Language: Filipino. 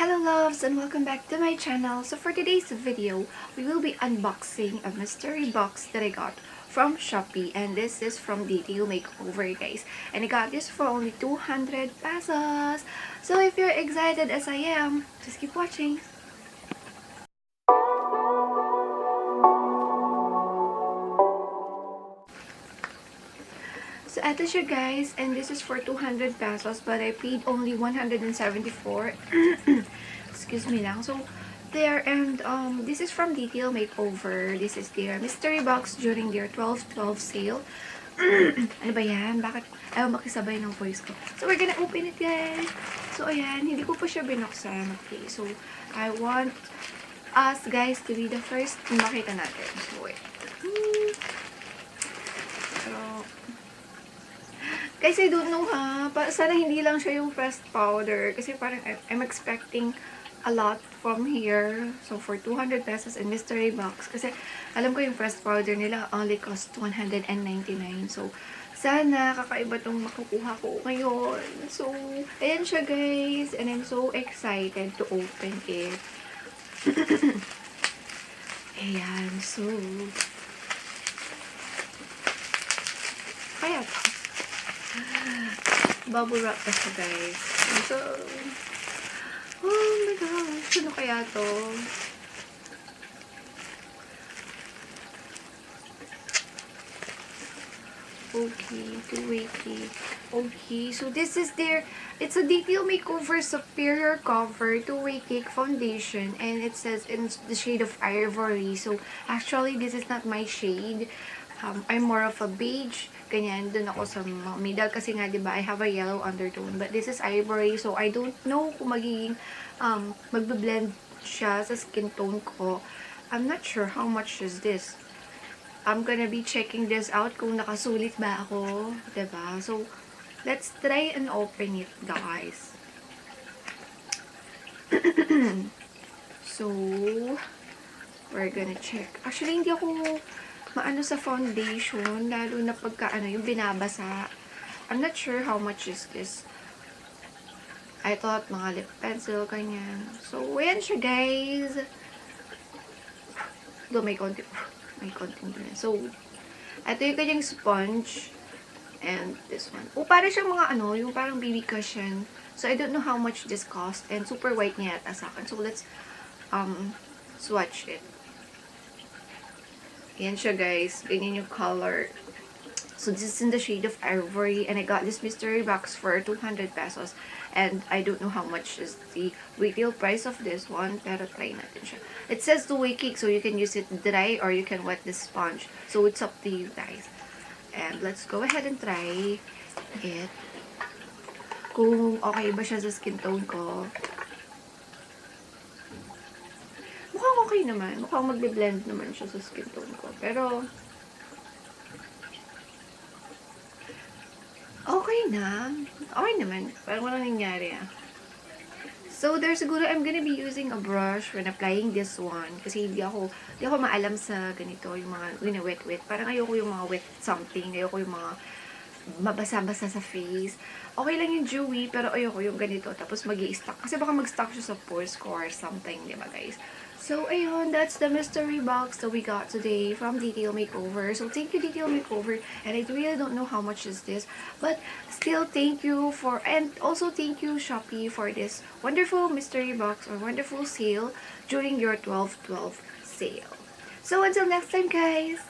Hello loves and welcome back to my channel. So for today's video, we will be unboxing a mystery box that I got from Shopee, and this is from Detail Makeover, guys. And I got this for only 200 pesos. So if you're excited as I am, just keep watching. So eto siya, guys, and this is for 200 pesos but I paid only 174. Excuse me lang. So there, and this is from Detail Makeover. This is their mystery box during their 12/12 sale. Ano ba yan? Bakit ayaw makisabay ng voice ko? So we're gonna open it, guys. So ayan, hindi ko pa siya binuksan. Okay, so I want us guys to be the first na makita natin. So wait. Pero guys, I don't know ha. Sana hindi lang siya yung pressed powder. Kasi parang I'm expecting a lot from here. So, for 200 pesos in mystery box. Kasi alam ko yung pressed powder nila only cost 199. So, sana kakaiba tong makukuha ko ngayon. So, ayan siya guys. And I'm so excited to open it. Ayan. So, kaya to. Bubble wrap pa siya, guys. So, oh my gosh, ano kaya to? Okay, two-way cake. Okay, so this is their, it's a Detail Makeover Superior Cover two-way cake foundation, and it says in the shade of ivory. So, actually, this is not my shade. I'm more of a beige. Ganyan, dun ako sa middle. Kasi nga, diba, I have a yellow undertone. But this is ivory. So, I don't know kung magiging, magbe-blend siya sa skin tone ko. I'm not sure how much is this. I'm gonna be checking this out kung nakasulit ba ako. Diba? So, let's try and open it, guys. So, we're gonna check. Actually, hindi ako maano sa foundation, lalo na pagka ano, yung binabasa. I'm not sure how much is this. I thought mga lip pencil, kanyan. So, ayan siya, guys. Do may konti din. So, ito yung kanyang sponge. And this one. Oh, para siyang mga ano, yung parang BB cushion. So, I don't know how much this cost. And super white niya yata sa akin. So, let's swatch it. Yan siya, guys. Ganyan yung color. So, this is in the shade of ivory. And I got this mystery box for 200 pesos. And I don't know how much is the retail price of this one. Pero try natin siya. It says two-way cake. So, you can use it dry or you can wet the sponge. So, it's up to you guys. And let's go ahead and try it. Kung okay ba siya sa skin tone ko. Mukhang okay naman. Mukhang magbe-blend naman siya sa skin tone ko. Pero, okay na. Okay naman. Parang walang nangyari ah. So, there's siguro I'm gonna be using a brush when applying this one. Kasi hindi ako maalam sa ganito, yung mga wet-wet. Parang ayoko yung mga wet something. Ayoko yung mga mabasa-basa sa face. Okay lang yung dewy, pero ayoko yung ganito. Tapos mag-i-stuck. Kasi baka mag-stuck siya sa pores ko or something, di ba guys? So, ayun, that's the mystery box that we got today from Detail Makeover. So, thank you, Detail Makeover. And I really don't know how much is this. But, still, thank you for, and also thank you, Shopee, for this wonderful mystery box or wonderful sale during your 12/12 sale. So, until next time, guys!